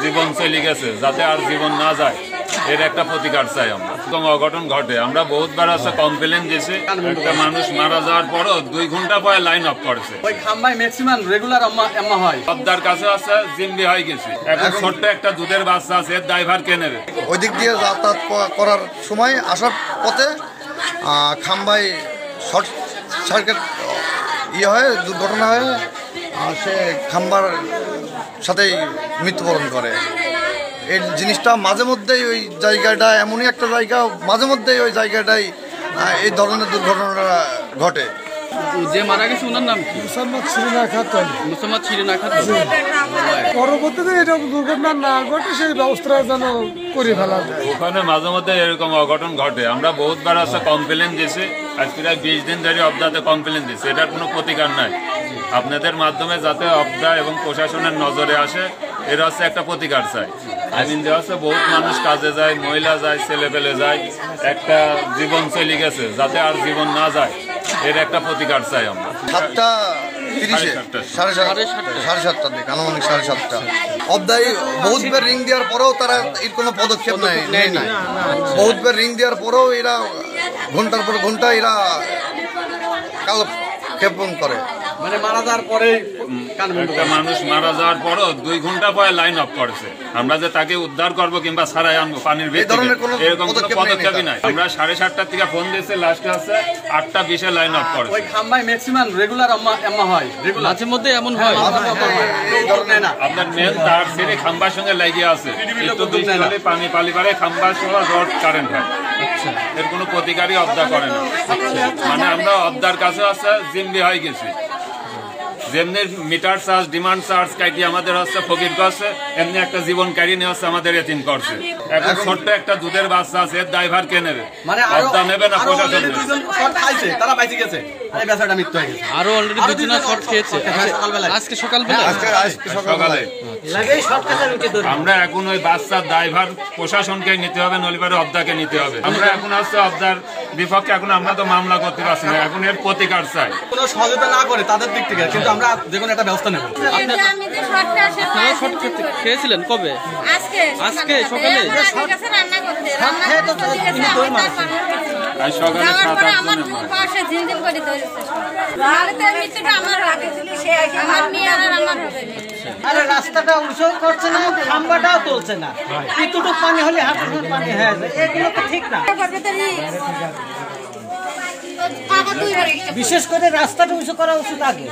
জীবন চলে গেছে, যাতে আর জীবন না যায় এর একটা প্রতিকার চাই আমরা। কোনো অঘটন ঘটে, আমরা বহুতবার আছে কমপ্লেন দিয়েছি, একটা মানুষ মারা যাওয়ার পরও 2 ঘন্টা পরে লাইন অফ করেছে। ওই খাম্বাই ম্যাক্সিমাম রেগুলার আম্মা হয়। সবদার কাছে আছে জিম্বি হয়ে গেছে। এখন ছোট্ট একটা দুধের বাচ্চা আছে, এর ড্রাইভার কে নেবে? ওই দিক দিয়ে যাতায়াত করার সময় আসার পথে খাম্বাই শর্ট সার্কিট হয়, দুর্ঘটনা হয়, সে খাম্বার সাথেই মৃত্যুবরণ করে। এই জিনিসটা মাঝে মধ্যেই ওই জায়গাটা এমনই একটা জায়গা, মাঝে মধ্যেই ওই জায়গাটাই এই ধরনের দুর্ঘটনাটা ঘটে। যে মারা গেছে ওনার নাম কি? মুসাম্মদ শিরিনা খাতুন। মুসাম্মদ শিরিনা খাতুন। পরবর্তীতে এটা দুর্ঘটনা না ঘটে সেই ব্যবস্থা যেন করে ফেলা যায়। ওখানে মাঝে মধ্যে এরকম অঘটন ঘটে, আমরা বহুতবার আছে কমপ্লেন দিয়েছি, আজ প্রায় 20 দিন ধরে অবদাতে কমপ্লেন দিচ্ছি, এটার কোনো প্রতিকার নাই। আপনাদের মাধ্যমে যাতে অবদা এবং প্রশাসনের নজরে আসে, এর হচ্ছে একটা প্রতিকার চাই। আইন দেওয়া আছে, বহুত মানুষ কাজে যায়, মহিলা যায়, ছেলে পেলে যায়, একটা জীবন চলে গেছে, যাতে আর জীবন না যায় এর একটা প্রতিকার চাই আমরা। 7:30 সাড়ে সাতটার দিকে, আনুমানিক 7:30। অবদায় বহুতবার রিং দেওয়ার পরেও তারা এর কোনো পদক্ষেপ নেয় না। বহুতবার রিং দেওয়ার পরেও এরা ঘন্টার পর ঘন্টা এরা কালক্ষেপণ করে। মানে মারা যাওয়ার পরে একটা মানুষ মারা যাওয়ার পরও 2 ঘন্টা পরে লাইন অফ করেছে। আমরা যে তাকে উদ্ধার করবো কিংবা ছাড়াই আনবো পানির ভিতরে, এরকম কোনো পদক্ষেপই নাই। আমরা 7:30 থেকে ফোন দিয়েছি, লাস্টে আছে 8:20 লাইন অফ করেছে। ওই খাম্বাই ম্যাক্সিমাম রেগুলার আম্মা হয়, মাঝে মধ্যে এমন হয়। আপনার মেন তার ছেড়ে খাম্বার সঙ্গে লাগিয়ে আছে, একটু বৃষ্টি হলে পানি পালি পারে খাম্বার সহ রড কারেন্ট হয়। এর কোনো প্রতিকারই অবদা করে না। মানে আমরা অবদার কাছে আছে জিম্বি হয়ে গেছি। যেমনি মিটার চার্জ, ডিমান্ড চার্জ কাটি আমাদের হচ্ছে ফকির করছে, এমনি একটা জীবন কাহিনী হচ্ছে আমাদের এতিম করছে। এখন ছোট্ট একটা দুধের বাচ্চা আছে, এর ড্রাইভার কে নেবে? অবদা নেবে না প্রশাসন? তারা বাইচে গেছে, এই বেচারাটা মৃত্যু হয়ে গেছে। আরো অলরেডি দুজনা শর্ট খেয়েছে আজকে সকালবেলা। আমরা এখন ওই বাচ্চার ড্রাইভার প্রশাসনকে নিতে হবে, নলিবারে অবদাকে নিতে হবে। আমরা এখন হচ্ছে অবদার বিপক্ষে, এখন আমরা তো মামলা করতে পারছি না, এখন এর প্রতিকার চাই। কোনো সহযোগিতা না করে তাদের দিক থেকে, কিন্তু আমরা যে কোনো একটা ব্যবস্থা নেব। আপনারা শর্ট খেয়েছিলেন কবে? আজকে সকালে রান্না করতে আজ সকালে 7-8 আমার পাশে ঝিনঝিন করে ধরেছে। আমার মেয়ে আর আমার হবে। আরে রাস্তাটা উঁচু করছে না, খাম্বাটাও তুলছে না, এতটুকু পানি হলে হাঁটুর পানি হয়ে যায়, এগুলো তো ঠিক না। বিশেষ করে রাস্তাটা উঁচু করা উচিত আগে।